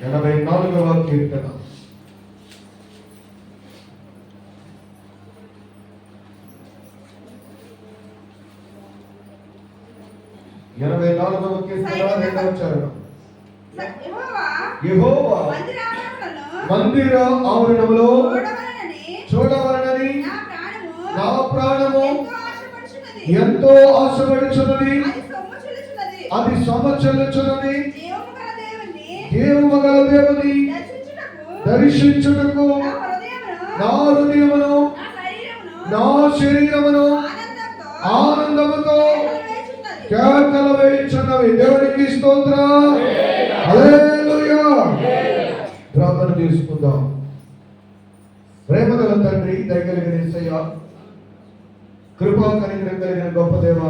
84వ కీర్తన. రెండవ చరణం. యెహోవా మందిర ఆవరణములో చూడవలనని నా ప్రాణము ఎంతో ఆశపడుచున్నది. అది సొమ్మచెల్లుచున్నది. జీవము గల దేవుని దర్శించుటకు నా హృదయమును నా శరీరమును ఆనందముతో కేకలు వేయుచున్నవి. దేవునికి స్తోత్రం. హల్లెలూయా. ప్రార్థన చేసుకుందాం. ప్రేమగల తండ్రి, దయగలిగిన యేసయ్య, కృపా కనికరం కలిగిన గొప్ప దేవ,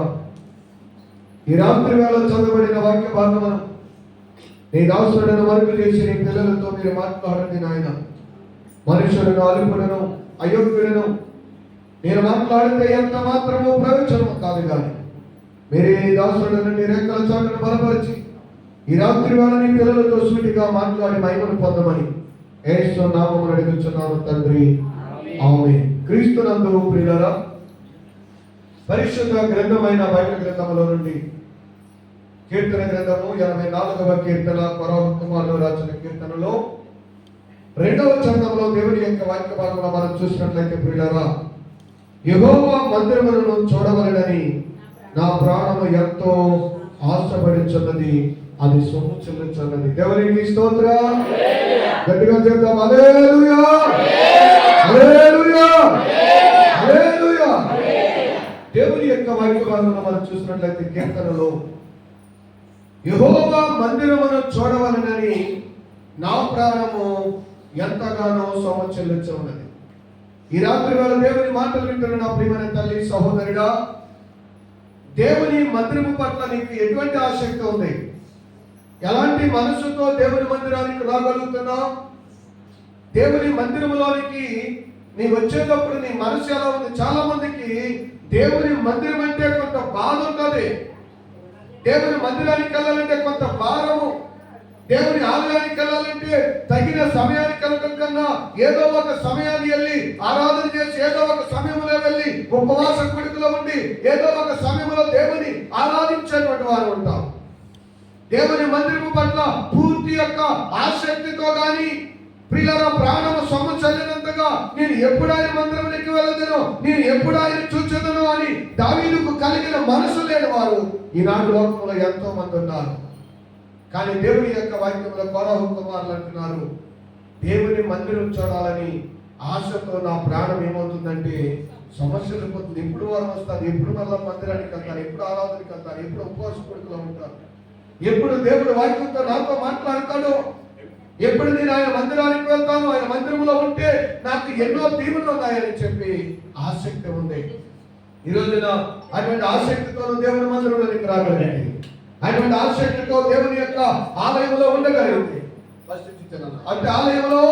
ఈ రాత్రి వేళ చదవబడిన వాక్య భాగమును నీ దాసులను వరకు చేసి నీ పిల్లలతో మీరు మాట్లాడండి నాయన. మనుషులను, అల్పులను, అయోగ్యులను నేను మాట్లాడితే ఎంత మాత్రమూ ప్రయోజనం కాదు, కానీ మీరే నీ దాసులను నీ రెక్కల చాటును బలపరిచి ఈ రాత్రి వేళ నీ పిల్లలతో సూటిగా మాట్లాడి మహిమను పొందమని యేసు నామమున అడుగుచున్నాను తండ్రి, ఆమేన్. క్రీస్తునందు ప్రియులారా, పరిశుద్ధ గ్రంథమైన బైబిల్ గ్రంథములో నుండి కీర్తన గ్రంథము 84వ కీర్తన, కొరాహు కుమారుడు రాసిన కీర్తనలో 2వ చరణంలో దేవుని యొక్క వాక్య భాగంలో మనం చూసినట్లయితే ప్రియులారా, యెహోవా మందిరమును చూడవలెనని నా ప్రాణము ఎంతో ఆశపడుచున్నది. అది సొమ్ము చెల్లించున్నది. దేవునికి స్తోత్రం. గట్టిగా చెప్తాం. హల్లెలూయా, హల్లెలూయా, హల్లెలూయా. దేవుని యొక్క వాక్య భాగంలో మనం చూసినట్లయితే కీర్తనలో యెహోవా మందిరమును చూడవలెనని నా ప్రాణము ఎంతగానో సొమ్ము చెల్లించున్నది. ఈ రాత్రి వేళ దేవుని మాటలు వింటున్న నా ప్రియమైన తల్లి, సహోదరుడా, దేవుని మందిరము పట్ల నీకు ఎటువంటి ఆసక్తి ఉంది? ఎలాంటి మనసుతో దేవుని మందిరానికి రాగలుగుతున్నావు? దేవుని మందిరములోనికి నీ వచ్చేటప్పుడు నీ మనసు ఎలా ఉంది? చాలా మందికి దేవుని మందిరం అంటే కొంత బాధ ఉంటుంది. దేవుని మందిరానికి వెళ్ళాలంటే కొంత భారము. దేవుని ఆలయానికి వెళ్ళాలంటే తగిన సమయానికి వెళ్ళడం కన్నా ఏదో ఒక సమయాన్ని వెళ్ళి ఆరాధన చేసి, ఏదో ఒక సమయంలో వెళ్ళి ఉపవాస కొడుకులో ఉండి ఏదో ఒక సమయంలో దేవుని ఆరాధించేటువంటి వారు ఉంటాం. దేవుని మందిరము పట్ల పూర్తి యొక్క ఆసక్తితో గాని, ప్రియులారా, ప్రాణము సొమ్ము చల్లినంతగా నేను ఎప్పుడు ఆయన మందిరంలోకి వెళ్ళదను, నేను ఎప్పుడు ఆయన చూచెదను అని దావీదుకు కలిగిన మనసు లేని వారు ఈనాడు లోకంలో ఎంతో మంది ఉన్నారు. కానీ దేవుని యొక్క వాక్యంలో కొరాహు కుమారులు అంటున్నారు, దేవుని మందిరం చూడాలని ఆశతో నా ప్రాణం ఏమవుతుందంటే సమస్యలు పోతుంది. ఎప్పుడు వారు వస్తారు, ఎప్పుడు మళ్ళీ మందిరానికి వెళ్తారు, ఎప్పుడు ఆరాధనకి వెళ్తారు, ఎప్పుడు ఉపవాస కొడుకులో ఉంటారు, ఎప్పుడు దేవుడు వాక్యంతో నాతో మాట్లాడతాడు, ఎప్పుడు నేను ఆయన మందిరానికి వెళ్తాను, ఆయన మందిరంలో ఉంటే నాకు ఎన్నో దీవెనలు ఉన్నాయని చెప్పి ఆసక్తి ఉంది. ఈ రోజున అటువంటి ఆసక్తితో దేవుని మందిరంలోనికి రాగలిగింది, అటువంటి ఆసక్తితో దేవుని యొక్క ఆలయంలో ఉండగలిగింది. అంటే ఆలయంలో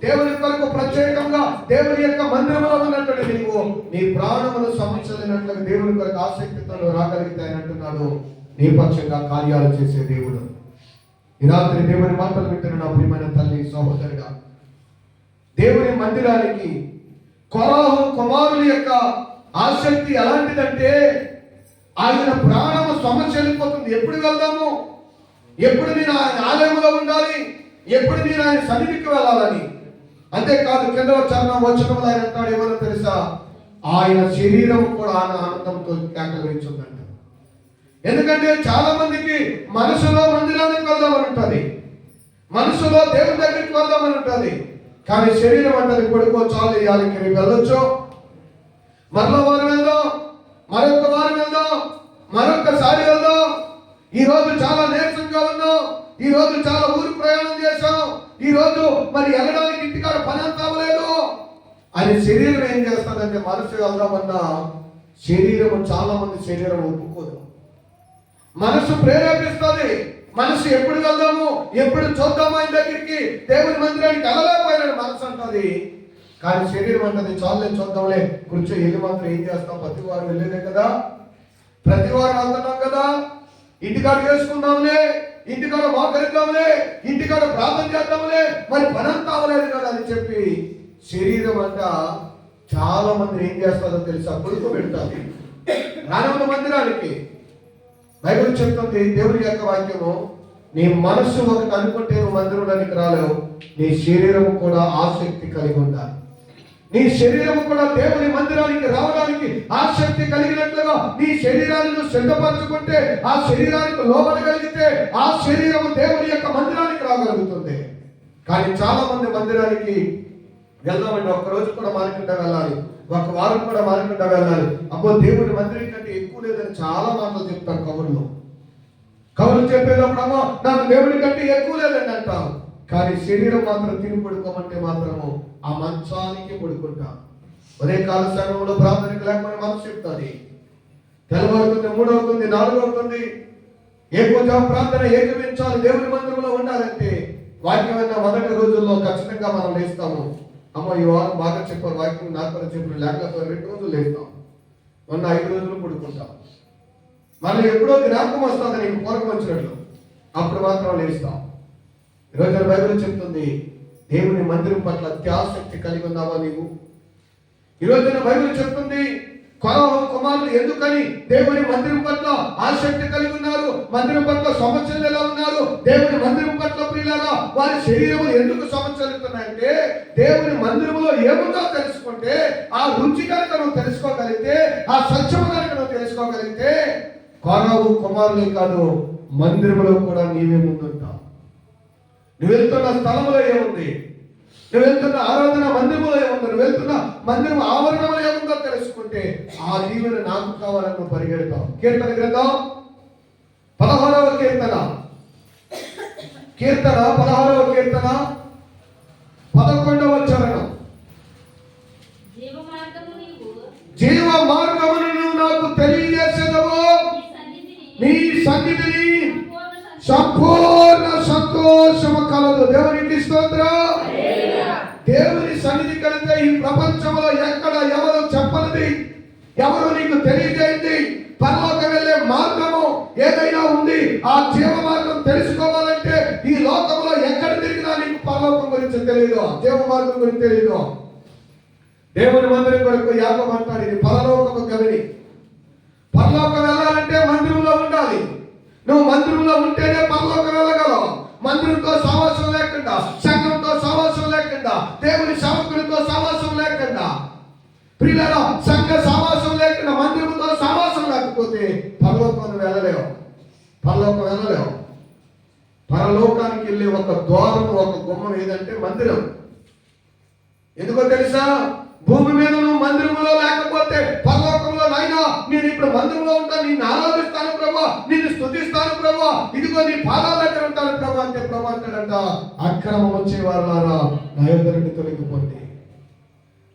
దేవుని కొరకు ప్రత్యేకంగా దేవుని యొక్క మందిరంలో ఉన్నటువంటి నీవు నీ ప్రాణమును సమర్చలేనట్లుగా దేవుని కొరకు ఆసక్తితో రాగలిగితే ఆయన అంటున్నాడు, నీ పక్షంగా కార్యాలు చేసే దేవుడు. ఈ రాత్రి దేవుని మాటలు వింటున్న నా ప్రియమైన తల్లి, సహోదరుడా, దేవుని మందిరానికి కొరాహు కుమారుల యొక్క ఆసక్తి ఎలాంటిదంటే ఆయన ప్రాణము సమస్యలిపోతుంది. ఎప్పుడు వెళ్దాము, ఎప్పుడు నేను ఆయన ఆలయంలో ఉండాలి, ఎప్పుడు నేను ఆయన సన్నిధికి వెళ్ళాలని. అంతేకాదు, కిందవ చరణం వచనంలో ఆయన అంటాడు, ఏమన్నా తెలుసా? ఆయన శరీరం కూడా ఆయన ఆనందంతో కేకలించుందంట. ఎందుకంటే చాలా మందికి మనసులో మందిరానికి వెళ్దామని ఉంటుంది, మనసులో దేవుని దగ్గరికి వెళ్దామని ఉంటుంది, కానీ శరీరం అంటది కొడుకో చాలు ఇయాలకి రేపు వెళ్ళొచ్చు, మరొక వారం వెళ్దాం, మరొక వారం వెళ్దాం, మరొకసారి వెళ్దాం. ఈ రోజు చాలా నీరసంగా ఉన్నాం, ఈ రోజు చాలా ఊరు ప్రయాణం చేశాం, ఈ రోజు మరి వెళ్ళడానికి ఇంటికాడ పని అంత అవ్వలేదు అని శరీరం ఏం చేస్తుందంటే, మనసు వెళ్దామన్నా శరీరం, చాలా మంది శరీరం ఒప్పుకోదు. మనసు ప్రేరేపిస్తుంది. మనసు ఎప్పుడు వెళ్దాము, ఎప్పుడు చూద్దాము ఆయన దగ్గరికి, దేవుని మందిరానికి వెళ్ళలేకపోయినాడు మనసు అంటది. కానీ శరీరం అంటది, చాలే చూద్దాంలే, కూర్చో, వెళ్ళి మాత్రం ఏం చేస్తాం, ప్రతి వారం వెళ్ళేదే కదా, ప్రతి వారం వెళ్తున్నాం కదా, ఇంటికాడ చేసుకుందాంలే, ఇంటికాడ మోకరిద్దాంలే, ఇంటికాడ ప్రార్థన చేద్దాంలే, మరి పనంతా అవ్వలేదు కదా అని చెప్పి శరీరం అంట చాలా మంది ఏం చేస్తారో తెలుసా, పడుకోబెడతారు. రానవుల మందిరానికి బైబిల్ చెప్తుంది, దేవుని యొక్క వాక్యము, నీ మనస్సు ఒకటి అనుకుంటే నువ్వు మందిరంలోనికి రాలేవు, నీ శరీరము కూడా ఆసక్తి కలిగి ఉండాలి. నీ శరీరము కూడా దేవుని మందిరానికి రావడానికి ఆసక్తి కలిగినట్లుగా నీ శరీరాన్ని నువ్వు సిద్ధపరచుకుంటే, ఆ శరీరానికి లోబడగలిగితే ఆ శరీరము దేవుని యొక్క మందిరానికి రాగలుగుతుంది. కానీ చాలా మంది మందిరానికి వెళ్దామండి, ఒక్క రోజు కూడా మానకుండా వెళ్ళాలి, ఒక వారం కూడా మానకుండా వెళ్ళాలి, అబ్బో దేవుని మందిరం కంటే ఎక్కువ లేదని చాలా మాటలు చెప్తారు కవులు చెప్పేటప్పుడు, నాకు దేవుడి కంటే ఎక్కువ లేదండి అంటాం. కానీ శరీరం మాత్రం తిని పడుకోమంటే మాత్రము ఆ మంచానికి పడుకుంటాం. ఉదయ కాల సమయంలో ప్రార్థనకు లేకపోతే మనసు చెప్తుంది, తెల్లవారుతుంది, 3 అవుతుంది, 4 అవుతుంది, ఏకోజా ప్రార్థన ఏకమించాలి, దేవుని మందిరంలో ఉండాలంటే వాక్యమైన మొదటి రోజుల్లో ఖచ్చితంగా మనం లేస్తాము. అమ్మ ఈ వారం బాగా చెప్పారు, వాక్యం నాకు కూడా చెప్పారు, లేకపోతే 2 రోజులు లేస్తాం, మొన్న 5 రోజులు పడుకుంటాం. మళ్ళీ ఎప్పుడో జ్ఞాపకం వస్తుంది నీకు పూర్వకం వచ్చినట్లు, అప్పుడు మాత్రం లేస్తాం. ఈరోజు బైబిల్ చెప్తుంది, దేవుని మందిరం పట్ల అత్యాసక్తి కలిగి ఉన్నావా నీవు? ఈరోజు బైబిల్ చెప్తుంది, కొరహు కుమారులు ఎందుకని దేవుని మందిరం పట్ల ఆసక్తి కలిగి ఉన్నారు, మందిరం పట్ల సమస్యలు ఎలా ఉన్నారు, దేవుని మందిరం పట్ల ప్రియులారా వారి శరీరములు ఎందుకు సమస్యలుతున్నాయంటే, దేవుని మందిరములో ఏముందో తెలుసుకుంటే, ఆ రుచి కనుక నువ్వు తెలుసుకోగలిగితే, ఆ సత్యము కనుక నువ్వు తెలుసుకోగలిగితే, కొరహు కుమారులే కాదు మందిరములో కూడా నీవే ముందుంటావు. నువ్వు వెళ్తున్న స్థలంలో ఏముంది, నువ్వు వెళ్తున్న ఆరాధన మందిరంలో ఏముందో, నువ్వు వెళ్తున్న మందిరం ఆవరణంలో ఏముందో తెలుసుకుంటే ఆ దీవెన నాకు కావాలని నువ్వు పరిగెడతావు. కీర్తన గ్రంథం 16వ కీర్తన 16వ కీర్తన 11వ చరణం, జీవ మార్గమును నువ్వు నాకు తెలియజేసేదవో, నీ సన్నిధిని సంపూర్ణ సంతోషము కలదు. దేవునికి స్తోత్రం. దేవుని సన్నిధి కలిగితే ఈ ప్రపంచంలో ఎక్కడ ఎవరు చెప్పనిది, ఎవరు నీకు తెలియజేయండి, పరలోకం వెళ్ళే మార్గము ఏదైనా ఉంది, ఆ జీవ మార్గం తెలుసుకోవాలంటే ఈ లోకంలో ఎక్కడ తిరిగినా నీకు పరలోకం గురించి తెలియదు, జీవ మార్గం గురించి తెలియదు. దేవుని మందిరం కొరకు యాకోబు అంటాడు, ఇది పరలోకపు గవిని. పరలోకం వెళ్ళాలంటే మందిరంలో ఉండాలి. నువ్వు మందిరంలో ఉంటేనే పరలోకం వెళ్ళగలవు. మందిరంతో సహవాసం లేకుండా, సంఘంతో సహవాసం లేకుండా, దేవుని సేవకులతో సహవాసం లేకుండా, ప్రియులారా సంఘ సహవాసం లేకుండా, మందిరంతో సహవాసం లేకపోతే పరలోకం వెళ్ళలేవు. పరలోకానికి వెళ్ళే ఒక ద్వారం, ఒక గుమ్మం ఏదంటే మందిరం. ఎందుకో తెలుసా, భూమి మీద నువ్వు మందిరంలో లేకపోతే పరలోకంలో నాయనా నేను ఇప్పుడు మందిరంలో ఉంటాను, నిన్ను ఆరాధిస్తాను ప్రభా, నిన్ను స్తుతిస్తాను ప్రభా, ఇదిగో నీ పాదాల దగ్గర ఉంటాను ప్రభా అంటే ప్రభా అంటాడంట, అక్రమం వచ్చే వారులారా నా యొద్ద నుండి తొలగిపోండి.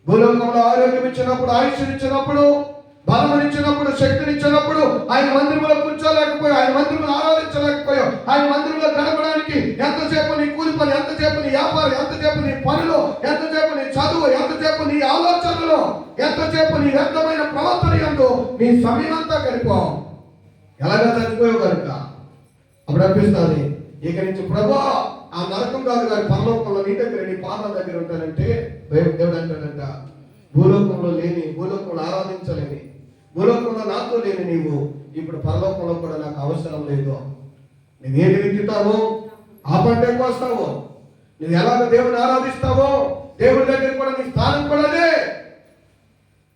భూలోకంలో ఆరోగ్యం ఇచ్చినప్పుడు, ఆయుష్ని ఇచ్చినప్పుడు, బలమనిచ్చినప్పుడు, శక్తినిచ్చినప్పుడు ఆయన మందిరంలో కూర్చోలేకపోయావు, ఆయన మందిరంలో ఆరాధించలేకపోయావు, ఆయన మందిరంలో గడపడానికి ఎంతసేపు నీ కూలి పని, ఎంతసేపు నీ వ్యాపారం, ఎంతసేపు నీ పనులు, ఎంతసేపు నీ చదువు, ఎంతసేపు నీ ఆలోచనలు, ఎంతసేపు నీ వ్యర్థమైన ప్రవర్తన యందు నీ సమయం అంతా గడిపావు. ఎలాగా చనిపోయావు కనుక అప్పుడు అనిపిస్తుంది, ఇక నుంచి ప్రభా ఆ నరకం కాదు కానీ పరలోకంలో నీ దగ్గర, నీ పాదాల దగ్గర ఉంటానంటే దేవుడు అంటాడంట, భూలోకంలో లేని, భూలోకంలో ఆరాధించలేని, భూలోకంలో నాతో లేని నీవు ఇప్పుడు పరలోకంలో కూడా నాకు అవసరం లేదు. నువ్వేది విత్తుతావో ఆ పంటే కోస్తావో, నువ్వు ఎలాగ దేవుని ఆరాధిస్తావో దేవుడి దగ్గర కూడా నీ స్థానం కూడా అదే.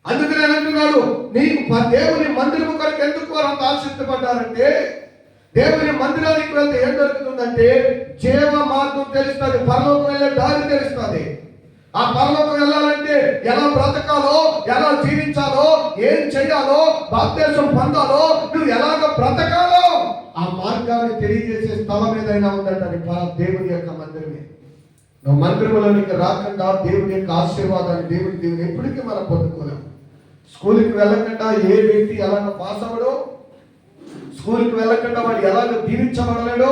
అందుకనే అంటున్నాడు, నీకు దేవుని మందిరం కొరకు ఎందుకు అంత ఆసక్తిపడ్డారంటే, దేవుని మందిరానికి వెళ్తే ఏం దొరుకుతుందంటే జీవ మార్గం తెలుస్తుంది, పరలోకం వెళ్ళే దారి తెలుస్తుంది. ఆ పరలోకం వెళ్ళాలంటే ఎలా బ్రతకాలో, ఎలా జీవించాలో, ఏం చేయాలో, బాప్తిసం పొందాలో, నువ్వు ఎలాగ బ్రతకాలో ఆ మార్గాన్ని తెలియజేసే స్థలం ఏదైనా ఉందంటే దేవుని యొక్క మందిరమే. నువ్వు మందిరంలోనికి రాకుండా దేవుని యొక్క ఆశీర్వాదాన్ని, దేవుని ఎప్పటికీ మనం పొందుకోలేం. స్కూల్కి వెళ్ళకుండా ఏ వ్యక్తి ఎలాగ పాస్ అవ్వడో, స్కూల్కి వెళ్ళకుండా వాడు ఎలాగ దీవించబడలేడో,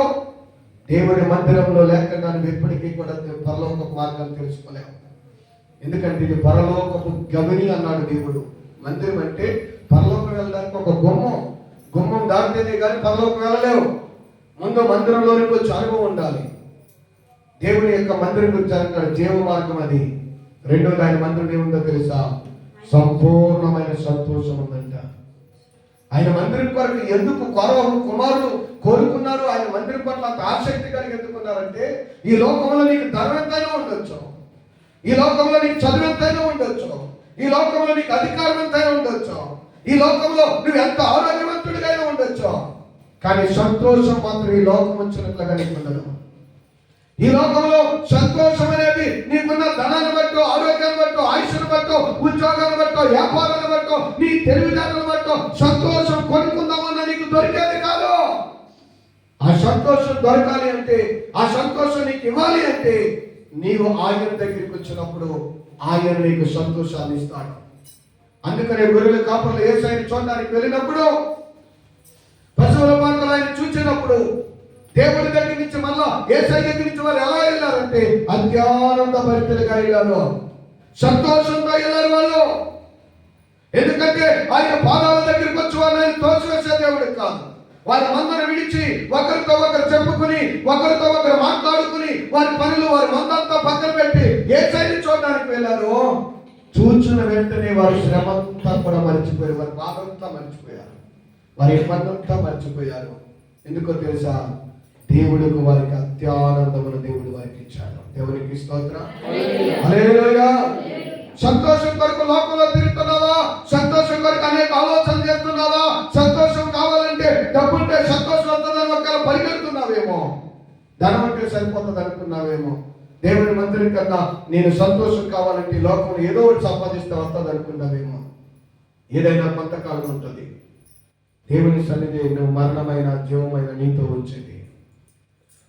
దేవుని మందిరంలో లేకుండా నువ్వు ఎప్పటికీ కూడా పరలోకపు మార్గాన్ని తెలుసుకోలేవు. ఎందుకంటే ఇది పరలోకపు గమని అన్నాడు దేవుడు. మందిరం అంటే పరలోకం వెళ్ళడానికి ఒక గుమ్మం దాటితేనే కానీ పరలోకం వెళ్ళలేవు. ముందు మందిరంలోనికి వచ్చి అనుభవం ఉండాలి. దేవుని యొక్క మందిరం గురించి అంటాడు జీవ మార్గం అది. రెండోది ఆయన మందిరం ఏముందో తెలుసా? సంపూర్ణమైన సంతోషం ఉందంట. ఆయన మందిరం కొరకు ఎందుకు కుమారుడు కోరుకున్నారు? ఆయన మందిరం పట్ల అంత ఆసక్తి కలిగి ఎందుకున్నారంటే, ఈ లోకంలో నీకు ధనం ఎంతైనా ఉండొచ్చు, ఈ లోకంలో నీకు చదువు ఎంతైనా ఉండొచ్చు, ఈ లోకంలో నీకు అధికారం ఎంతైనా ఉండొచ్చు, ఈ లోకంలో నువ్వు ఎంత ఆరోగ్యవంతుడిగా ఉండొచ్చు, కానీ సంతోషం మాత్రం ఈ లోకం వచ్చినట్లుగా నీకు ఉండదు. ఈ లోకంలో సంతోషం అనేది నీకున్న ధనాన్ని బట్టో, ఆరోగ్యాన్ని బట్టో, ఆయుష్ను బట్టో, ఉద్యోగాన్ని బట్టో, వ్యాపారాన్ని బట్టో, నీ తెలివితేటలను బట్టో సంతోషం కొనుక్కుందామన్నా నీకు దొరికేది కాదు. ఆ సంతోషం దొరకాలి అంటే, ఆ సంతోషం నీకు ఇవ్వాలి అంటే, నీవు ఆయన దగ్గరికి వచ్చినప్పుడు ఆయన నీకు సంతోషాన్ని ఇస్తాడు. అందుకనే గొర్రెల కాపర్లు యేసయ్యను చూడడానికి వెళ్ళినప్పుడు, పశువుల పాకలు ఆయన చూసినప్పుడు, దేవుడి దగ్గర నుంచి మళ్ళా యేసయ్య దగ్గర నుంచి వాళ్ళు ఎలా వెళ్ళారంటే అత్యానంద భరితులుగా వెళ్ళారు, సంతోషంతో వెళ్ళారు వాళ్ళు. ఎందుకంటే ఆయన పాదాల దగ్గరికి వచ్చి వాళ్ళు ఆయన తోసివేసే దేవుడికి కాదు. వారి మందను విడిచి ఒకరితో ఒకరు చెప్పుకుని, ఒకరితో ఒకరు మాట్లాడుకుని, వారి పనులు వారి మందంతా పక్కన పెట్టి యేసయ్యని చూడడానికి వెళ్ళారు. చూచిన వెంటనే వారి శ్రమంతా కూడా మర్చిపోయారు, వారి బాధంతా మర్చిపోయారు, వారి ఇబ్బందంతా మర్చిపోయారు. ఎందుకో తెలుసా? దేవుడికి వారికి అత్యానందమును దేవుడు వారికి ఇచ్చాడు. దేవునికి స్తోత్రం. హల్లెలూయా. సంతోషం కొరకు లోకంలో తిరుగుతున్నావా? సంతోషం కొరకు అనేక ఆలోచన చేస్తున్నావా? సంతోషం కావాలంటే డబ్బుంటే సంతోషం వస్తుందని ఒకవేళ పరిగెడుతున్నావేమో, ధనం అంటే సరిపోతుంది అనుకున్నావేమో. దేవుని మందిరం కన్నా నేను సంతోషం కావాలంటే లోకంలో ఏదో ఒకటి సంపాదిస్తే వస్తుంది అనుకున్నావేమో. ఏదైనా కొంతకాలం ఉంటుంది. దేవుని సన్నిధి నువ్వు మరణమైన జీవమైన నీతో వచ్చేది.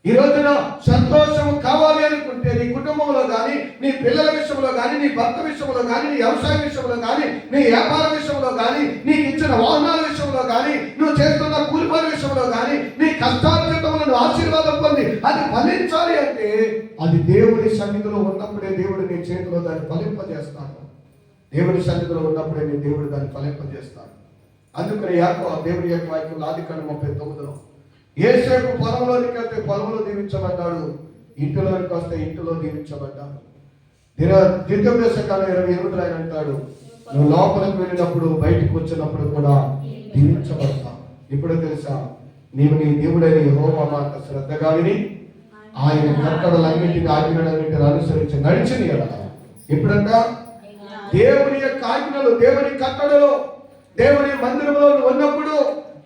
ఈ రోజున సంతోషం కావాలి అనుకుంటే నీ కుటుంబంలో కానీ, నీ పిల్లల విషయంలో కానీ, నీ భర్త విషయంలో కానీ, నీ వ్యవసాయ విషయంలో కానీ, నీ వ్యాపార విషయంలో కానీ, నీకు ఇచ్చిన వాహనాల విషయంలో కానీ, నువ్వు చేస్తున్న కూలి పని విషయంలో కానీ, నీ కష్టార్జితంలో నువ్వు ఆశీర్వాదం పొంది అది ఫలించాలి అంటే అది దేవుని సన్నిధిలో ఉన్నప్పుడే దేవుడు నీ చేతిలో దాన్ని ఫలింపజేస్తాడు. దేవుని సన్నిధిలో ఉన్నప్పుడే నీ దేవుడు దాన్ని ఫలింపజేస్తాడు. అందుకని దేవుని యొక్క వాక్యం ఆదికాండం 39లో యేసేపు పొలంలోనికి వెళ్తే పొలంలో దీవించబడ్డాడు, ఇంటిలోనికి వస్తే ఇంటిలో దీవించబడ్డాడు. ద్వితీయోపదేశకాండం 28లో ఆయన అంటాడు, నువ్వు లోపలికి వెళ్ళినప్పుడు బయటికి వచ్చినప్పుడు కూడా దీవించబడతావు. ఇప్పుడు తెలుసా? నీవు నీ దేవుడైన యెహోవా మాట శ్రద్ధగా విని ఆయన కట్టడలన్నింటినీ ఆజ్ఞలన్నింటిని అనుసరించి నడిచింది కదా. ఎప్పుడంట? దేవుని యొక్క ఆజ్ఞలు, దేవుని కట్టడలు, దేవుని మందిరంలో ఉన్నప్పుడు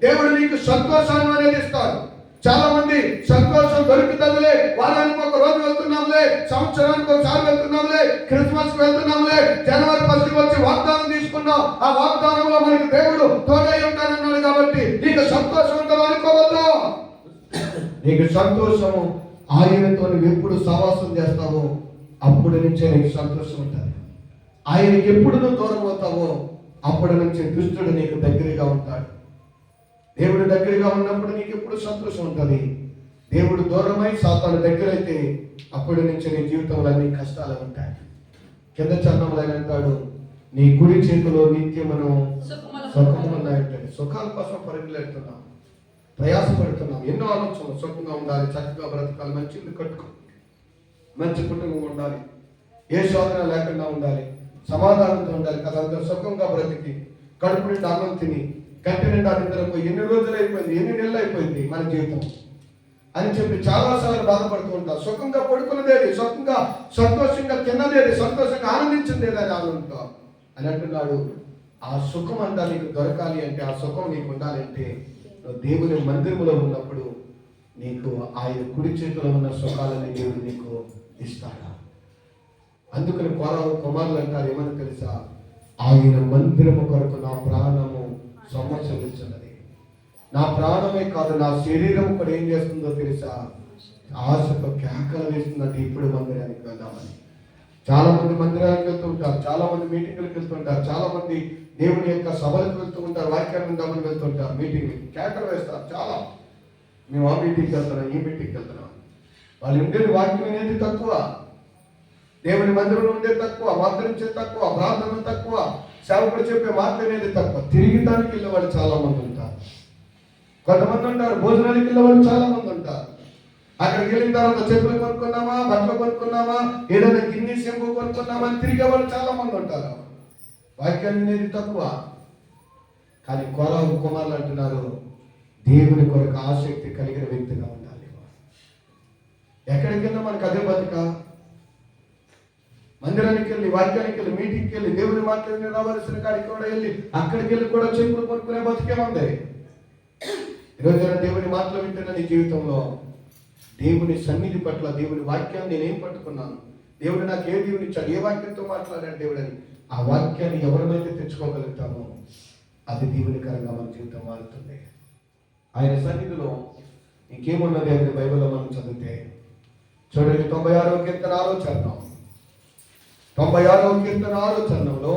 దేవుడు నీకు సంతోషాన్ని అనేది ఇస్తాడు. చాలా మంది సంతోషం దొరుకుతుందిలే, వారానికి ఒక రోజు వెళ్తున్నాంలే, సంవత్సరానికి ఒకసారి వెళ్తున్నాంలే, క్రిస్మస్ కి వెళ్తున్నాంలే, జనవరి 1కి వచ్చి వాగ్దానం తీసుకున్నాం, ఆ వాగ్దానంలో మనకి దేవుడు తోడై ఉంటానన్నాడు కాబట్టి నీకు సంతోషం ఉంటుందో అనుకోవద్దు. నీకు సంతోషము ఆయనతో నువ్వు ఎప్పుడు సహవాసం చేస్తావో అప్పటి నుంచే నీకు సంతోషం ఉంటుంది. ఆయనకి ఎప్పుడు నువ్వు దూరం అవుతావో అప్పటి నుంచి దుష్టుడు నీకు దగ్గరగా ఉంటాడు. దేవుడు దగ్గరగా ఉన్నప్పుడు నీకు ఎప్పుడు సంతోషం ఉంటుంది. దేవుడు దూరమై సాతాను దగ్గరైతే అప్పటి నుంచి నీ జీవితంలో అన్ని కష్టాలు ఉంటాయి. కింద చరణంలో అంటాడు, నీ కుడి చేతిలో నిత్యమును సుఖము ఉన్నాయంటాడు. సుఖాల కోసం పరుగులెడుతున్నాం, ప్రయాసపడుతున్నాం, ఎన్నో ఆలోచనలు. సుఖంగా ఉండాలి, చక్కగా బ్రతకాలి, మంచి ఇల్లు కట్టుకో, మంచి కుటుంబం ఉండాలి, ఏ శోధన లేకుండా ఉండాలి, సమాధానంతో ఉండాలి కదా. సుఖంగా బ్రతికి కడుపు నిండా అన్నం తిని కంటి నిండా నిద్రపోయి ఎన్ని రోజులు అయిపోయింది, ఎన్ని నెలలు అయిపోయింది మన జీవితం అని చెప్పి చాలాసార్లు బాధపడుతూ ఉంటారు. సుఖంగా పడుకున్నదేది, సుఖంగా సంతోషంగా తిన్నదేది, సంతోషంగా ఆనందించిందేది అని ఆనందంతో అని అంటున్నాడు. ఆ సుఖం అంతా నీకు దొరకాలి అంటే, ఆ సుఖం నీకు ఉండాలి అంటే దేవుని మందిరంలో ఉన్నప్పుడు నీకు ఆయన కుడి చేతిలో ఉన్న సుఖాలని దేవుడు నీకు ఇస్తాడు. అందుకని కుమారులు అంటారు ఏమని తెలుసా? ఆయన మందిరము కొరకు నా ప్రాణము సంవత్సరించున్నది. నా ప్రాణమే కాదు, నా శరీరం కూడా ఏం చేస్తుందో తెలుసా? ఆశతో కేకలు వేస్తున్నట్టు ఇప్పుడు మందిరానికి వెళ్దామని. చాలా మంది మందిరానికి వెళ్తూ ఉంటారు, చాలా మంది మీటింగ్లకు వెళ్తుంటారు, చాలా మంది దేవుని యొక్క సభలకు వెళ్తూ ఉంటారు, వాక్యాన్ని విందామని వెళ్తుంటారు, మీటింగ్ కేకలు వేస్తారు. చాలా మేము ఆ మీటింగ్కి వెళ్తున్నాం, ఈ మీటింగ్కి వెళ్తున్నాం. వాళ్ళు ఉండేది వాక్యం అనేది తక్కువ, దేవుని మందిరంలో ఉండేది తక్కువ, వాగ్దానించేది తక్కువ, ప్రార్థన తక్కువ, సేవకుడు చెప్పే మాట అనేది తక్కువ. తిరిగిటానికి వెళ్ళే వాళ్ళు చాలా మంది ఉంటారు. కొంతమంది ఉంటారు, భోజనానికి వెళ్ళే వాళ్ళు చాలా మంది ఉంటారు. అక్కడికి వెళ్ళిన తర్వాత చెప్పులు కొనుక్కున్నామా, బట్టలు కొనుక్కున్నామా, ఏదైనా గిన్నె సెంపు కొనుక్కున్నామా అని తిరిగే వాళ్ళు చాలా మంది ఉంటారు. వాక్యాన్ని అనేది తక్కువ. కానీ కోరావు కుమారులు అంటున్నారు, దేవుని కొరకు ఆసక్తి కలిగిన వ్యక్తిగా ఉండాలి. ఎక్కడికి వెళ్ళినా మనకు అదే బతుక. మందిరానికి వెళ్ళి, వాక్యానికి వెళ్ళి, మీటింగ్కి వెళ్ళి, దేవుని మాట్లాడి రావాల్సిన కాడికి కూడా వెళ్ళి అక్కడికి వెళ్ళి కూడా చెప్పులు కొనుక్కునే బతుకే ఉంది. ఈరోజు దేవుని మాటలు వింటున్న నీ జీవితంలో దేవుని సన్నిధి పట్ల, దేవుని వాక్యాన్ని నేనేం పట్టుకున్నాను, దేవుడు నాకు ఏ దేవుని ఇచ్చాడు, ఏ వాక్యంతో మాట్లాడాడు దేవుడు అని ఆ వాక్యాన్ని ఎవరినైతే తెచ్చుకోగలుగుతామో అది దేవునికరంగా మన జీవితం మారుతుంది. ఆయన సన్నిధిలో ఇంకేమున్నది అని బైబిల్లో మనం చదివితే చూడండి, 96వ కీర్తన 6వ చరణం, 96వ కీర్తన 6వ చరణంలో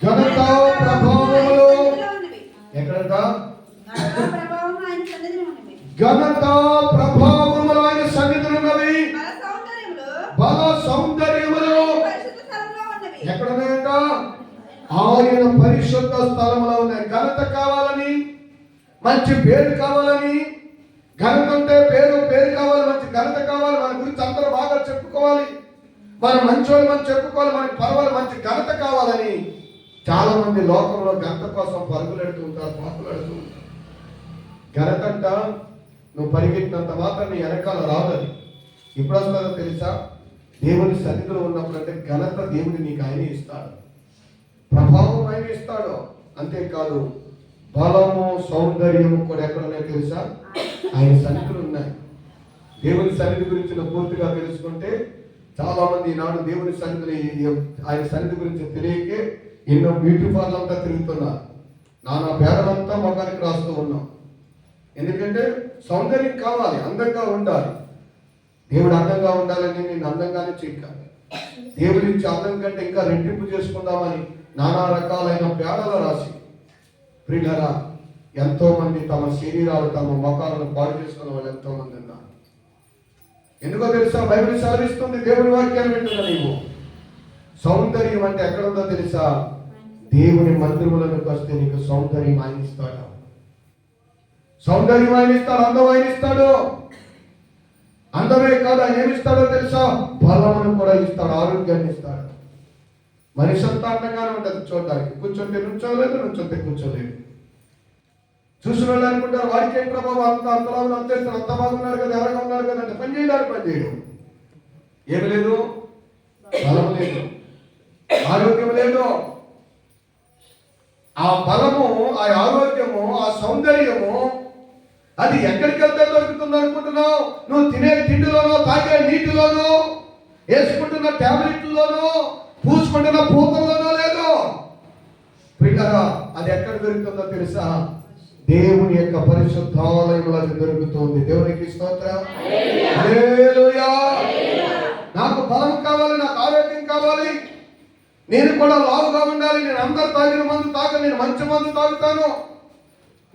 ఘనత ప్రభావములు ఎక్కడంట? ఘనత ప్రభావములు ఆయన సన్నిధిలో ఉన్నవి, బల సౌందర్యములు ఎక్కడున్నాయంట? ఆయన పరిశుద్ధ స్థలములో ఉన్నాయి. ఘనత కావాలని, మంచి పేరు కావాలని, ఘనత అంటే పేరు కావాలి, మంచి ఘనత కావాలి, మన గురించి అందరూ బాగా చెప్పుకోవాలి, మన మంచోళ్ళు మనం చెప్పుకోవాలి, మనకి పర్వాలి, మంచి ఘనత కావాలని చాలా మంది లోకంలో ఘనత కోసం పరుగులెడుతూ ఉంటారు, పాకులెడుతూ ఉంటారు. ఘనత అంట నువ్వు పరిగెత్తినంత మాత్రం నీ వెనకాల రాదని. ఇప్పుడు వస్తుందో తెలుసా? దేవుని సన్నిధిలో ఉన్నప్పుడు అంటే ఘనత దేవుడు నీకు ఆయన ఇస్తాడు, ప్రభావం ఆయన ఇస్తాడు. అంతేకాదు బలము సౌందర్యము కూడా ఎక్కడ ఉన్నాయో తెలుసా? ఆయన సన్నిధులు ఉన్నాయి. దేవుని సన్నిధి గురించి నువ్వు పూర్తిగా తెలుసుకుంటే చాలా మంది ఈనాడు దేవుని సన్నిధిని, ఆయన సన్నిధి గురించి తెలియకే ఎన్నో బ్యూటీ పార్లర్ అంతా తిరుగుతున్నారు, నానా పేదలంతా మొగానికి రాస్తూ ఉన్నాం. ఎందుకంటే సౌందర్యం కావాలి, అందంగా ఉండాలి. దేవుడు అందంగా ఉండాలని నేను అందంగానే చెక్కాను. దేవుడి నుంచి అందం కంటే ఇంకా రెట్టింపు చేసుకుందామని నానా రకాలైన పేడలు రాసి ప్రియులారా ఎంతో మంది తమ శరీరాలు, తమ మొఖాలను పాడు చేసుకున్న వాళ్ళు ఎంతో మంది ఉన్నారు. ఎందుకో తెలుసా? బైబిల్ సెలవిస్తుంది, దేవుని వాక్యాన్ని వింటున్నా నీవు. సౌందర్యం అంటే ఎక్కడుందో తెలుసా? దేవుని మందిరములకు వస్తే నీకు సౌందర్యం ఆయన ఇస్తాడు, సౌందర్యం ఆయన ఇస్తాడు, అందం ఆయన ఇస్తాడు. అందమే కాదు, ఆయన ఏమిస్తాడో తెలుసా? బలమును కూడా ఇస్తాడు, ఆరోగ్యాన్ని ఇస్తాడు. మనిషి అంతా అందంగానే ఉంటుంది చూడడానికి, కూర్చొంటే నుంచోలేదు, నుంచొంటే కూర్చోలేదు. చూసిన వాళ్ళు అనుకుంటారు వాడికి ఏం ప్రభావం, అంతలా అంతేస్తారు, అంత బాగున్నారు కదా, ఎలాగా ఉన్నారు కదా అంటే పని చేయడానికి పని చేయడం. ఏమి లేదు, బలం లేదు, ఆరోగ్యం లేదు. ఆ బలము, ఆ ఆరోగ్యము, ఆ సౌందర్యము అది ఎక్కడికి వెళ్తే దొరుకుతుంది అనుకుంటున్నావు? నువ్వు తినే తిండిలోనో, తాగే నీటిలోనో, వేసుకుంటున్న టాబ్లెట్లలోనో, పూసుకుంటున్న పూతల్లోనో లేదు. ప్రియులారా అది ఎక్కడ దొరుకుతుందో తెలుసా? దేవుని యొక్క పరిశుద్ధాలయంలో అది దొరుకుతుంది. దేవునికి స్తోత్రం, హల్లెలూయా. నాకు బలం కావాలి, నాకు ఆరోగ్యం కావాలి, నేను కూడా లావుగా ఉండాలి, నేను అందరు తాగిన మందు తాగను, నేను మంచి మందు తాగుతాను,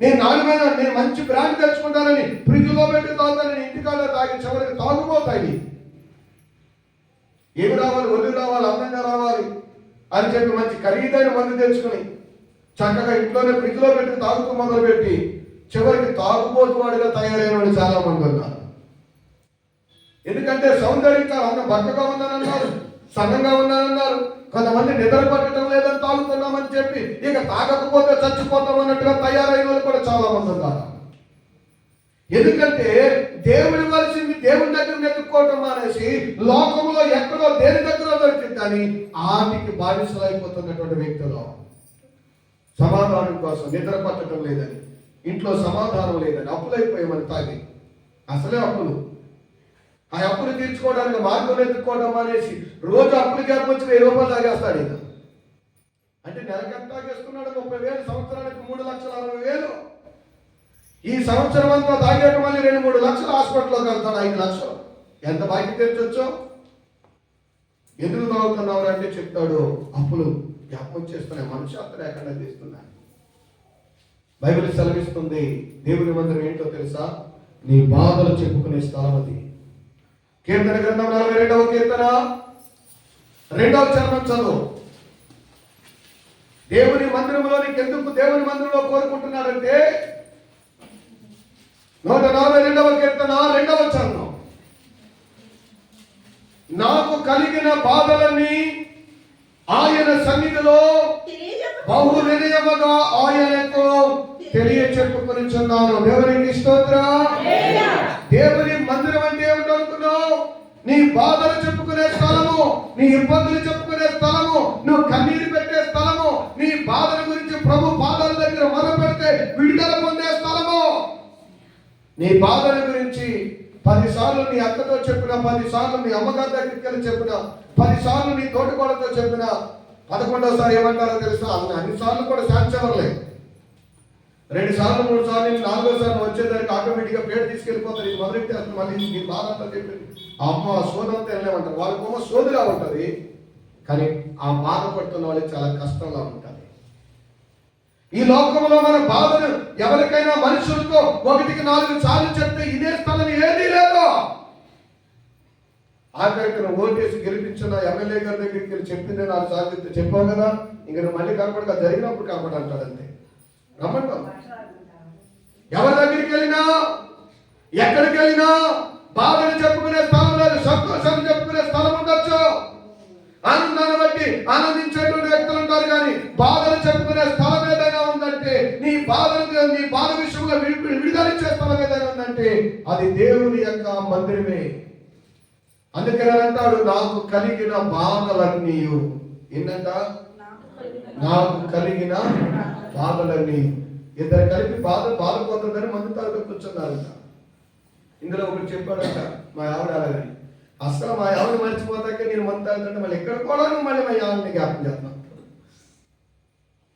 నేను నాణ్యమైన, నేను మంచి బ్రాండ్ తెచ్చుకుంటానని ఫ్రిడ్జ్లో పెట్టి తాగుతానని ఇంటికాడ తాగి చివరికి తాగుపోతాయి. ఏమి రావాలి? ఒళ్ళు రావాలి, అందంగా రావాలి అని చెప్పి మంచి ఖరీదైన మందు తెచ్చుకుని చక్కగా ఇంట్లోనే ఫ్రిడ్జ్లో పెట్టి తాగుతూ మొదలుపెట్టి చివరికి తాగుబోతు వాడిగా తయారైన వాళ్ళు చాలా మంది ఉన్నారు. ఎందుకంటే సౌందర్యంగా అన్న బక్కగా ఉన్నానన్నారు, సన్నంగా ఉన్నానన్నారు. కొంతమంది నిద్ర పట్టడం లేదని తాగుతున్నామని చెప్పి ఇక తాగకపోతే చచ్చిపోతాం అన్నట్టుగా తయారైన వాళ్ళు కూడా చాలా మంది ఉన్నారు. ఎందుకంటే దేవుడి వలసింది దేవుని దగ్గర వెతుక్కోవటం అనేసి లోకంలో ఎక్కడో దేని దగ్గర దొరికిందని ఆటికి బానిసలు అయిపోతున్నటువంటి వ్యక్తులు, సమాధానం కోసం నిద్ర పట్టడం లేదని, ఇంట్లో సమాధానం లేదని అప్పులైపోయామని తాగి, అసలే అప్పులు, ఆ అప్పులు తీర్చుకోవడానికి మార్గం ఎత్తుకోవడం అనేసి రోజు అప్పులు వచ్చి 1000 రూపాయలు తాగేస్తాడు. ఇక అంటే నెలకి తాగేస్తున్నాడు 30,000, సంవత్సరానికి 3,60,000. ఈ సంవత్సరం అంతా తాగేట మళ్ళీ 2-3 లక్షలు హాస్పిటల్లోకి వెళ్తాడు, 5 లక్షలు. ఎంత బాకీ తెచ్చొచ్చో. ఎందుకు తాగుతున్నావు అంటే చెప్తాడు, అప్పులు జ్ఞాపకం చేస్తున్నాయి, మనుషాత్ర లేకుండా తీస్తున్నాయి. బైబిల్ సెలవిస్తుంది, దేవుని మందిరం ఏంటో తెలుసా? నీ బాధలు చెప్పుకునే స్థలం అది. కీర్తన గ్రంథం 42వ కీర్తన 2వ చరణం చదువు. దేవుని మందిరంలోనికి ఎందుకు దేవుని మందిరంలో కోరుకుంటున్నాడంటే 142వ కీర్తన 2వ చరణం. నాకు కలిగిన బాధలన్నీ ఆయన సన్నిధిలో బహు వినయముగా ఆయనకు తెలియచెప్పుకొనిచున్నాను. దేవునికి స్తోత్రం. దేవుని మందిరం అంటే ఏమిటి అనుకున్నావు? నీ బాధలు చెప్పుకునే స్థలము, నీ ఇబ్బందులు చెప్పుకునే స్థలము, నువ్వు కన్నీరు పెట్టే స్థలము, నీ బాధల గురించి ప్రభు పాదాల దగ్గర మొదలుపెడితే విడుదల పొందే స్థలము. నీ బాధల గురించి 10 సార్లు నీ అక్కతో చెప్పిన, 10 సార్లు నీ అమ్మగారి దగ్గరికి వెళ్ళి చెప్పిన, 10 సార్లు నీ తోటికోడతో చెప్పిన, 11వ సారి ఏమంటారో తెలుసా? అన్ని సార్లు కూడా శాంతించలేదు. 2 సార్లు 3 సార్లు 4వ సారి వచ్చేదానికి ఆటోమేటిక్గా పేరు తీసుకెళ్ళిపోతారు. ఇది మొదలెట్టి అసలు మళ్ళీ నీ బాధ అంతా చెప్పింది అమ్మ సోదంతా వెళ్ళలేమంటారు. వాళ్ళకేమో సోదిలా ఉంటుంది, కానీ ఆ బాధపడుతున్న వాళ్ళకి చాలా కష్టంగా ఉంటుంది. ఈ లోకంలో మన బాధను ఎవరికైనా మనుషులతో 1కి 4 సార్లు చెప్తే ఇదే స్థలం ఏదీ లేదు. ఆఖరికి నువ్వు ఓటేసి గెలిపించిన ఎమ్మెల్యే గారి దగ్గరికి వెళ్ళి చెప్పిందే 4 సార్లు చెప్తే చెప్పావు కదా, ఇంక నువ్వు మళ్ళీ కనపడక జరిగినప్పుడు కనపడంటాడు అంతే. రమ్మంటాం. ఎవరి దగ్గరికి వెళ్ళినా ఎక్కడికి వెళ్ళినా బాధను చెప్పుకునే స్థలం లేదు, సంతోషాన్ని చెప్పుకునే స్థలం ఉండొచ్చు. ఆనందాన్ని బట్టి ఆనందించేటువంటి వ్యక్తులు ఉంటారు, కానీ బాధలు చెప్పుకునే స్థలం ఏదైనా ఉందంటే, నీ బాధ విషయంలో విడుదలిచ్చే స్థలం ఏదైనా ఉందంటే అది దేవుని యొక్క మందిరమే. అందుకని అంటాడు, నాకు కలిగిన బాధలన్నీ ఏంటంట? నాకు కలిగిన బాధలన్నీ. ఇద్దరు కలిపి బాధపోతుందని మందు తాగుతూ కూర్చున్నారంట. ఇందులో ఒకటి చెప్పాడంట, మా ఆవిడ అలాగని అసలు మా ఆవిడ మర్చిపోతాకే నేను మందు తాగుతుంటే మళ్ళీ ఎక్కడ కూడా మళ్ళీ మా ఆవిడని జ్ఞాపకం చేస్తాను.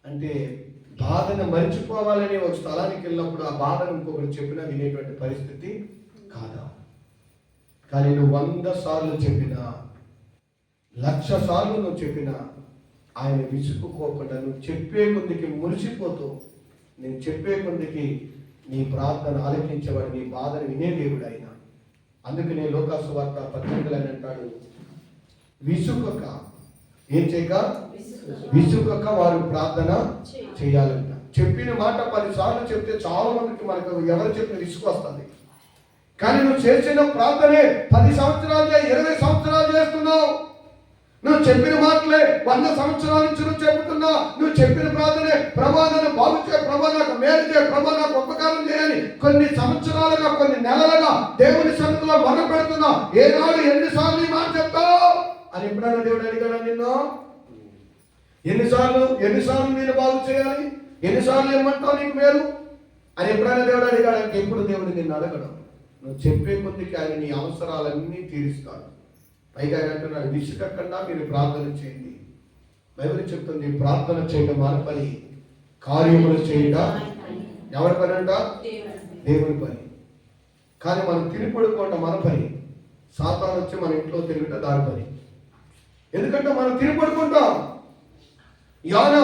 అంటే బాధను మర్చిపోవాలని ఒక స్థలానికి వెళ్ళినప్పుడు ఆ బాధను ఇంకొకటి చెప్పినా వినేటువంటి పరిస్థితి కాదా? కానీ నువ్వు 100 సార్లు చెప్పినా, 1,00,000 సార్లు నువ్వు చెప్పినా ఆయన విసుక్కుకోకుండా నువ్వు చెప్పే కొద్దికి మురిసిపోతూ, నేను చెప్పే కొద్దికి నీ ప్రార్థన ఆలకించేవాడు, నీ బాధను వినే దేవుడు ఆయన. అందుకనే లోకాసు వార్త 18 అని అంటాడు, విసుకక ఏం చేయక విసుకక వారు ప్రార్థన చేయాలంట. చెప్పిన మాట 10 సార్లు చెప్తే చాలా మందికి మనకు ఎవరు చెప్పిన విసుగు వస్తుంది. కానీ నువ్వు చేసిన ప్రార్థనే 10 సంవత్సరాలు 20 సంవత్సరాలు చేస్తున్నావు. నువ్వు చెప్పిన మాటలే 100 సంవత్సరాల నుంచి నువ్వు చెబుతున్నావు. నువ్వు చెప్పిన ప్రార్థనే, ప్రభా నన్ను బాగు చేయ, ప్రభా నాకు మేలు చేయ, ప్రభా నాకు ఉపకారం చేయని కొన్ని సంవత్సరాలుగా, కొన్ని నెలలుగా దేవుని సన్నిధిలో మొదలు పెడుతున్నావు. ఏనాడు ఎన్నిసార్లు ఈ మాట చెప్తావు అని ఎప్పుడైనా దేవుడు అడిగాడా నిన్ను? ఎన్నిసార్లు నేను బాగు చేయాలి, ఎన్నిసార్లు ఏమంటావు నీకు మేలు అని ఎప్పుడైనా దేవుడు అడిగాడంటే ఎప్పుడు దేవుడు నిన్ను అడగడం. నువ్వు చెప్పే కొద్దికి ఆయన నీ అవసరాలన్నీ తీరుస్తాడు. పైగా ఆయన అంటున్నాడు, విసుకకుండా మీరు ప్రార్థన చేయండి. బైబిల్ చెప్తుంది, ప్రార్థన చేయడం మన పని, కార్యములు చేయడం ఎవరి పని అంట? దేవుని పని. కానీ మనం తినిపడుకోవటం మన పని, సాతాను వచ్చి మన ఇంట్లో తిరుగుట దాని పని. ఎందుకంటే మనం తినిపడుకుంటాం. యోన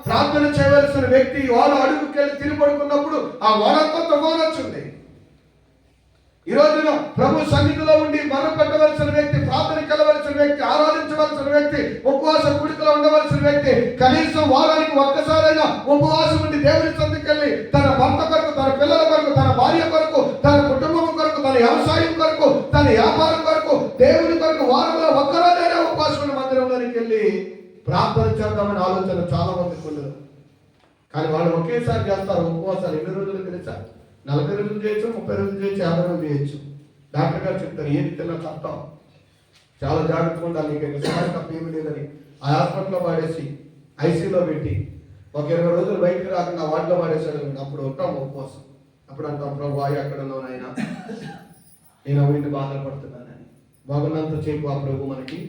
ప్రార్థన చేయవలసిన వ్యక్తి వాళ్ళ అడుగుకెళ్ళి తినిపడుకున్నప్పుడు ఆ వాడంతా తుఫాను వచ్చింది. ఈ రోజున ప్రభు సన్నిధిలో ఉండి మనం పెట్టవలసిన వ్యక్తి, ప్రార్థనకి వెళ్ళవలసిన వ్యక్తి, ఆరాధించవలసిన వ్యక్తి, ఉపవాస కూడికలో ఉండవలసిన వ్యక్తి కనీసం వారానికి ఒక్కసారైనా ఉపవాసం ఉండి దేవుని సన్నిధికి వెళ్ళి తన భర్త కొరకు, తన పిల్లల కొరకు, తన భార్య కొరకు, తన కుటుంబం కొరకు, తన వ్యవసాయం కొరకు, తన వ్యాపారం కొరకు, దేవుని కొరకు వారంలో ఒక్కరోజైనా ఉపవాసం మందిరంలోనికి వెళ్ళి ప్రార్థన చేద్దామని ఆలోచన చాలా మందికి ఉండదు. కానీ వాళ్ళు ఒకేసారి చేస్తారు ఉపవాసాలు. ఎన్ని రోజులు తెలుసా? 40 రోజులు చేయొచ్చు, 30 రోజులు చేయొచ్చు, 50 రోజులు చేయొచ్చు. డాక్టర్ గారు చెప్తారు, ఏది తిన్నా చస్తాం, చాలా జాగ్రత్తగా ఉండాలి, నీకు సహాయం తప్ప ఏమీ లేదని ఆ హాస్పిటల్లో పాడేసి ఐసీలో పెట్టి ఒక 20 రోజులు బయటకు రాకుండా వాటిలో పాడేసాడు. అప్పుడు ఉంటాం ఉపవాసం. అప్పుడు అంటాం, ప్రభు ఎక్కడ ఉన్నావు నాయన, నేను వీటిని బాధలు పడుతున్నానని. బాగున్నంత చేపు ఆ ప్రభు మనకి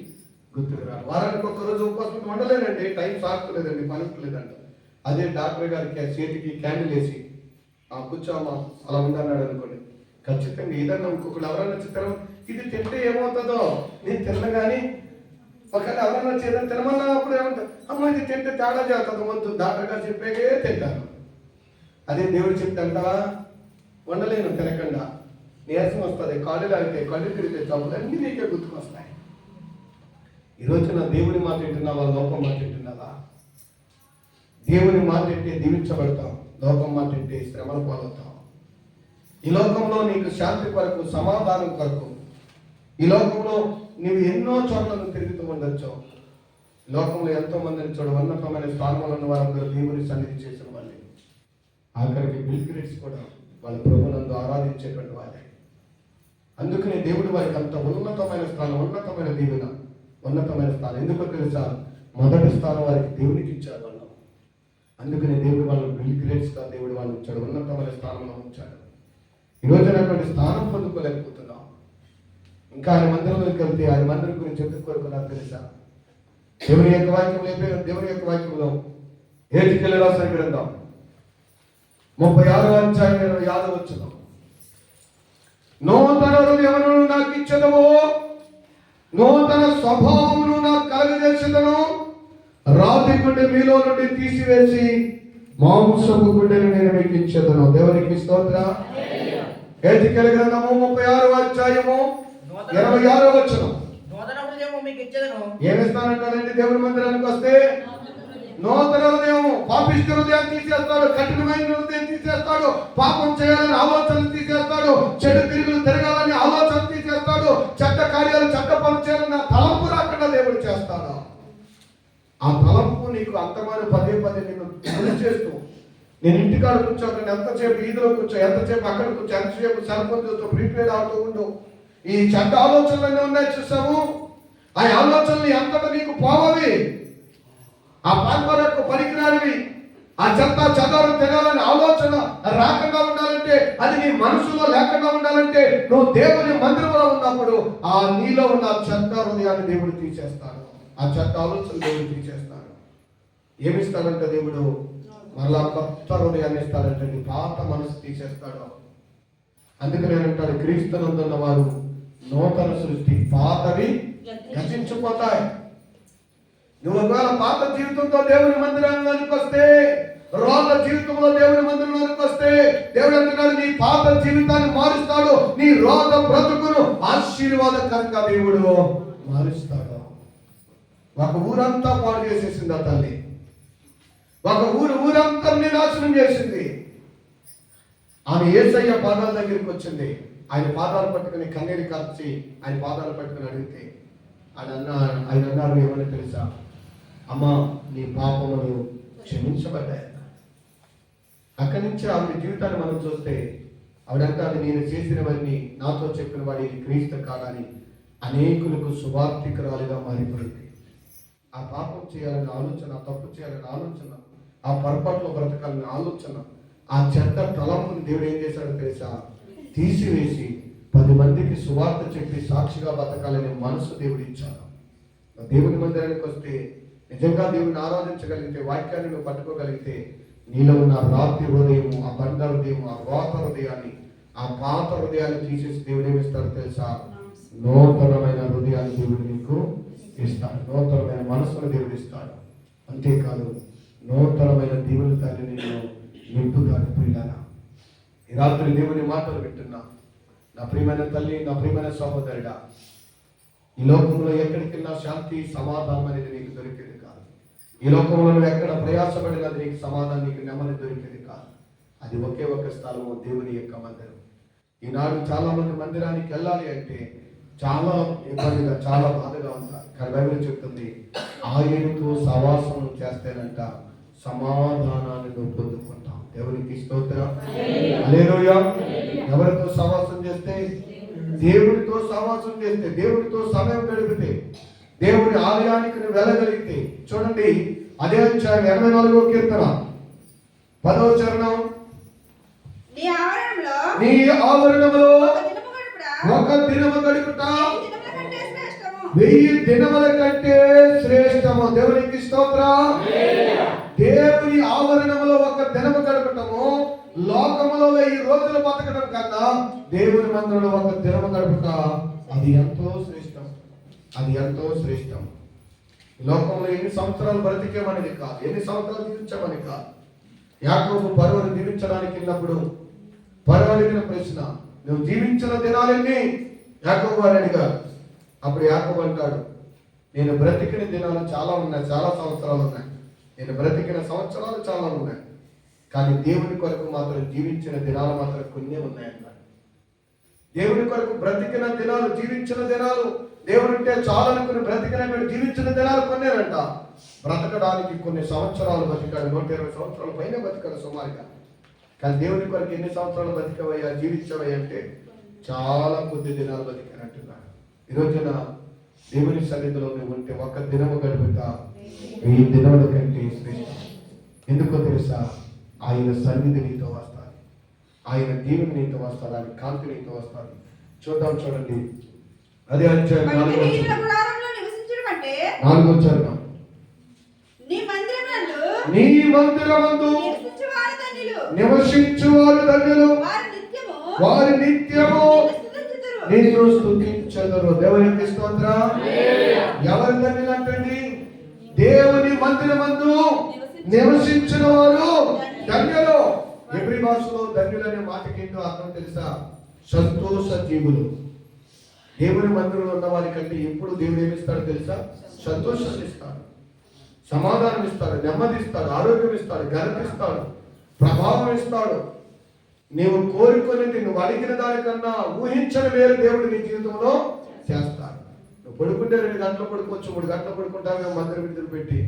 గుర్తుకు రాదు. వారానికి ఒక్కరోజు ఉపవాసం ఉండలేదండి, టైం సాగుతలేదండి, పనిలేదంట. అదే డాక్టర్ గారికి చేతికి క్యాండిల్ వేసి కూర్చోమా అలా ఉందన్నాడు అనుకోండి, ఖచ్చితంగా ఏదన్నా ఇంకొకరు ఎవరన్నా తినడం, ఇది తింటే ఏమవుతుందో నేను తినగాని ఒకవేళ ఎవరన్నా చేద్దాం తినమన్నప్పుడు ఏమంటారు, అమ్మ ఇది తింటే తేడా చేస్తుంది, వద్దు డాక్టర్ గారు చెప్పేకే తింటాను. అదే దేవుడు చెప్తాంటా, వండలేను తినకుండా, నీరసం వస్తుంది, కాళ్ళు లాగితే, కళ్ళు తిరిగితే, జబ్బులన్నీ నీకే గుర్తుకొస్తాయి. ఈరోజు నా దేవుని మాట వింటున్నావా, లోకం మాట వింటున్నావా? దేవుని మాట వింటే దీవించబడతాం, లోకం మాట వింటే శ్రమలు పాలవుతాం. ఈ లోకంలో నీకు శాంతి కొరకు, సమాధానం కొరకు, ఈ లోకంలో నీవు ఎన్నో చోట్ల తిరుగుతూ ఉండొచ్చు. లోకంలో ఎంతో మందిని చూడ ఉన్నతమైన స్థానంలో ఉన్న వారందరూ దేవుని సన్నిధి చేసిన వాళ్ళే. ఆఖరికి బిల్గ్రేట్స్ కూడా వాళ్ళ ప్రభునందు ఆరాధించేటువంటి వాళ్ళే. అందుకనే దేవుడు వారికి అంత ఉన్నతమైన స్థానం, ఉన్నతమైన దీవెన, ఉన్నతమైన స్థానం. ఎందుకో తెలుసా? మొదటి స్థానం వారికి దేవునికి ఇచ్చారు వాళ్ళు. అందుకనే దేవుడు వాళ్ళు బిల్గ్రేట్స్గా దేవుడు వాళ్ళు ఉంచాడు, ఉన్నతమైన స్థానంలో ఉంచాడు. ఈరోజు అటువంటి స్థానం పొందుకోలేకపోతున్నాం. ఇంకా ఆయన మందిరంలోకి వెళ్తే ఆయన మందిరం గురించి ఎందుకు కోరుకున్నారు తెలుసా? దేవుని యొక్క వాక్యం, దేవుని యొక్క వాక్యంలో హెజ్కేలు రాసిన గ్రంథం 36వ అధ్యాయం 25వ వచనం, నూతన హృదయమును నాకు ఇచ్చెదవు, నూతన స్వభావమును నాకు కలుగజేసెదను, రాతి గుండె మీలో నుండి తీసివేసి మాంసపు గుండెను నేను మీకు ఇచ్చెదను. దేవునికి స్తోత్రం. హెజ్కేలు గ్రంథము 36వ అధ్యాయము 26వ వచనం, ఏమిస్తానంటాడండి? దేవుని మందిరానికి వస్తే నూతన హృదయం, పాపిష్టి హృదయాన్ని తీసేస్తాడు, కఠినమైన హృదయం తీసేస్తాడు, పాపం చేయాలని ఆలోచనలు తీసేస్తాడు, చెడు తిరుగులు తిరగాలని ఆలోచన తీసేస్తాడు, చెడ్డ కార్యాలు, చెడ్డ పనులు చేయాలని తలంపు రాకుండా దేవుడు చేస్తాడు. ఆ తలంపు నీకు అంతమైన పదే నేను చేస్తూ, నేను ఇంటికాడ కూర్చోక ఎంతసేపు ఈదులో కూర్చో, ఎంతసేపు అక్కడ కూర్చో, ఎంతసేపు సెల్ఫోన్ చూస్తూ ప్రీపేడ్ ఆడుతూ ఉండు, ఈ చెడ్డ ఆలోచనలన్నీ ఉన్నాయి చూసాము. ఆ ఆలోచనలు ఎంతటా నీకు పోవవి, ఆ పాల్పరకు పనికిరానివి, ఆ చెత్త చెదారం తినాలని ఆలోచన రాకుండా ఉండాలంటే, అది నీ మనసులో లేకుండా ఉండాలంటే, నువ్వు దేవుని మందిరంలో ఉన్నప్పుడు ఆ నీలో ఉన్న చెత్త హృదయాన్ని దేవుడు తీసేస్తాడు, ఆ చెత్త ఆలోచన దేవుడు తీసేస్తాడు. ఏమిస్తాడంటే దేవుడు మరలా కొత్త హృదయాన్ని ఇస్తాడంటే, నీ పాత మనసు తీసేస్తాడు. అందుకని అంటాడు, క్రీస్తునందున్న వారు నూతన సృష్టి, పాతవి గతించిపోతాయి. నువ్వు ఒకవేళ పాత జీవితంతో దేవుని మందిరానికి వస్తే, రోత జీవితంలో దేవుని మందిరంలోనికి వస్తే, దేవుడు అంటున్నాడు నీ పాత జీవితాన్ని మారుస్తాడు, నీ రోత బ్రతుకును ఆశీర్వాదకరంగా దేవుడు మారుస్తాడు. ఒక ఊరంతా పాడు చేసేసింది ఆ తల్లి, ఒక ఊరంతా నాశనం చేసింది. ఆమె యేసయ్య పాదాల దగ్గరికి వచ్చింది, ఆయన పాదాలు పట్టుకుని కన్నీరు కార్చి ఆయన పాదాలు పట్టుకుని అడిగితే ఆయన అన్నారు, ఏమని తెలుసా? అమ్మా, నీ పాపములు క్షమించబడ్డాయి. అక్కడి నుంచి ఆవిడ జీవితాన్ని మనం చూస్తే, ఆవిడంటే అది నేను చేసినవన్నీ నాతో చెప్పిన వాడి క్రీస్తు కాదని అనేకులకు సువార్థికురాలుగా మారిపోయింది. ఆ పాపం చేయాలనే ఆలోచన, తప్పు చేయాలనే ఆలోచన, ఆ పొరపాట్లో బ్రతకాలనే ఆలోచన, ఆ చెడ్డ తలంపుని దేవుడు ఏం చేశాడో తెలుసా? తీసివేసి 10 మందికి సువార్త చెప్పి సాక్షిగా బతకాలనే మనసు దేవుడు ఇచ్చాడు. దేవుని మందిరానికి వస్తే నిజంగా దేవుని ఆరాధించగలిగితే, వాక్యాన్ని నువ్వు పట్టుకోగలిగితే, నీలో ఉన్న రాత్రి హృదయము, ఆ బండ హృదయము, ఆ రోత హృదయాన్ని, ఆ పాత హృదయాన్ని తీసేసి దేవుడు ఏమిస్తాడు తెలుసా? నూతనమైన హృదయాన్ని దేవుడు నీకు ఇస్తాడు, నూతనమైన మనసును దేవుడు ఇస్తాడు. అంతేకాదు, నూతనమైన దేవుని తల్లి నేను నింపుతాడు. ప్రియులారా, ఈ రాత్రి దేవుని మాటలు వింటున్నా నా ప్రియమైన తల్లి, నా ప్రియమైన సహోదరుడా, ఈ లోకంలో ఎక్కడికి వెళ్ళినా శాంతి, సమాధానం అనేది నీకు దొరికేది కాదు. ఈ లోకంలో నువ్వు ఎక్కడ ప్రయాసపడినది నీకు సమాధానం, నీకు నెమ్మది దొరికేది కాదు. అది ఒకే ఒక స్థలము, దేవుని యొక్క మందిరం. ఈనాడు చాలా మంది మందిరానికి వెళ్ళాలి అంటే చాలా ఇబ్బందిగా, చాలా బాధగా ఉంటారు. కానీ బైబిల్ చెప్తుంది, ఆయనతో సహవాసం చేస్తేనంట సమాధానాన్ని నువ్వు పొందుకుంటావు. దేవునికి స్తోత్రం. హల్లెలూయా. ఎవరితో సహవాసం చేస్తే? దేవుడితో సహవాసం చేస్తే, దేవుడితో సమయం గడిపితే, దేవుడి ఆలయానికి నువ్వు వెళ్ళగలిగితే. చూడండి, అదే అధ్యాయం 84వ కీర్తన 10వ చరణం, నీ ఆవరణంలో ఒక దినము గడుపుట 1000 దినముల కంటే శ్రేష్టము. దేవునికి స్తోత్రం. దేవుని ఆవరణంలో ఒక దినము గడపటము లోకములో 1000 రోజులు బతకడం కన్నా దేవుని మందిరంలో ఒక దినము గడుపుట అది ఎంతో శ్రేష్టం, అది ఎంతో శ్రేష్టం. లోకంలో ఎన్ని సంవత్సరాలు బ్రతికేమనేది కాదు, ఎన్ని సంవత్సరాలు జీవించమని కాదు. యాకోబు పరువును జీవించడానికి వెళ్ళినప్పుడు పరువు అడిగిన ప్రశ్న, నువ్వు జీవించిన దినాలన్నీ యాకోబు అని అడిగారు. అప్పుడు యాకోబు అంటాడు, నేను బ్రతికిన దినాలు చాలా ఉన్నాయి, చాలా సంవత్సరాలు ఉన్నాయి, నేను బ్రతికిన సంవత్సరాలు చాలా ఉన్నాయి, కానీ దేవుని కొరకు మాత్రం జీవించిన దినాలు మాత్రం కొన్నే ఉన్నాయన్నాడు. దేవుని కొరకు బ్రతికిన దినాలు, జీవించిన దినాలు, దేవుడుంటే చాలనుకుని బ్రతికినటువంటి జీవించిన దినాలు కొన్నేనంట. బ్రతకడానికి కొన్ని సంవత్సరాలు బతికాడు, 120 సంవత్సరాల పైన బతికాడు సుమారుగా. కానీ దేవుని కొరకు ఎన్ని సంవత్సరాలు బతికవయ్యా, జీవించవయ్యా అంటే చాలా కొద్ది దినాలు బతికానంటున్నాడు. ఈ రోజున దేవుని సన్నిధిలో నువ్వు ఉంటే ఒక్క దినము గడుపుతా ఈ దినముల కంటే శ్రేష్టం. ఎందుకో తెలుసా? ఆయన సన్నిధి నీతో వస్తాడు, ఆయన దీవుని నీతో వస్తాడు, ఆయన కాంతి నీతో వస్తాడు. చూడండి, అదే అధ్యాయం 4వ చరణం. నీ మందిరమందు నివసించువారు ధన్యులు, వారి నిత్యము నిన్ను స్తుతించెదరు. దేవునికి స్తోత్రం. ఎవరి ధన్యులు అంటండి? దేవుని మందిరమందు నివసించిన వారు ధన్యులు. ఎబ్రీ భాషలో ధన్యులు అనే మాటకి ఏంటో అర్థం తెలుసా? సంతోష జీవులు. దేవుని మందిరంలో ఉన్న వారి కంటే ఎప్పుడు దేవుడు ఏమిస్తాడు తెలుసా? సంతోషాన్ని ఇస్తాడు, సమాధానం ఇస్తాడు, నెమ్మది ఇస్తాడు, ఆరోగ్యం ఇస్తాడు, ఘనత ఇస్తాడు, ప్రభావం ఇస్తాడు. నీవు కోరుకునేది, నువ్వు అడిగిన దానికన్నా ఊహించని వేరు దేవుడు నీ జీవితంలో చేస్తాడు. నువ్వు పడుకుంటే 2 గంటలు పడుకోవచ్చు, 3 గంటలు పడుకుంటావు మందిరం విడుదల పెట్టి.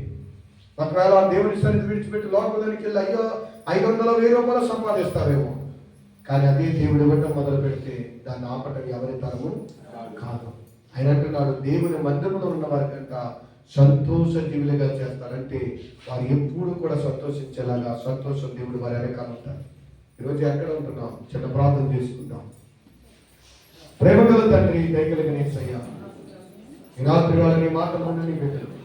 ఒకవేళ దేవుని సన్నిధి విడిచిపెట్టి లోపలికి వెళ్ళి అయ్యో 500-1000 రూపాయలు సంపాదిస్తావేమో. కానీ అదే దేవుడు ఇవ్వటం మొదలు పెడితే దాన్ని ఆపటం ఎవరి తరము కాదు. ఆయన అంటున్నాడు, దేవుని మందిరంలో ఉన్న వారికంట సంతోష జీవులుగా చేస్తారంటే వారు ఎప్పుడు కూడా సంతోషించేలాగా సంతోషం దేవుడు వారి వెనకాల ఉంటారు. ఈరోజు ఎక్కడ ఉంటున్నాం? చిన్న ప్రార్థన చేసుకుందాం. ప్రేమగల తండ్రి, దయగలిగిన యేసయ్యా, ఈ రాత్రి వాళ్ళని మాటలు బిడ్డలు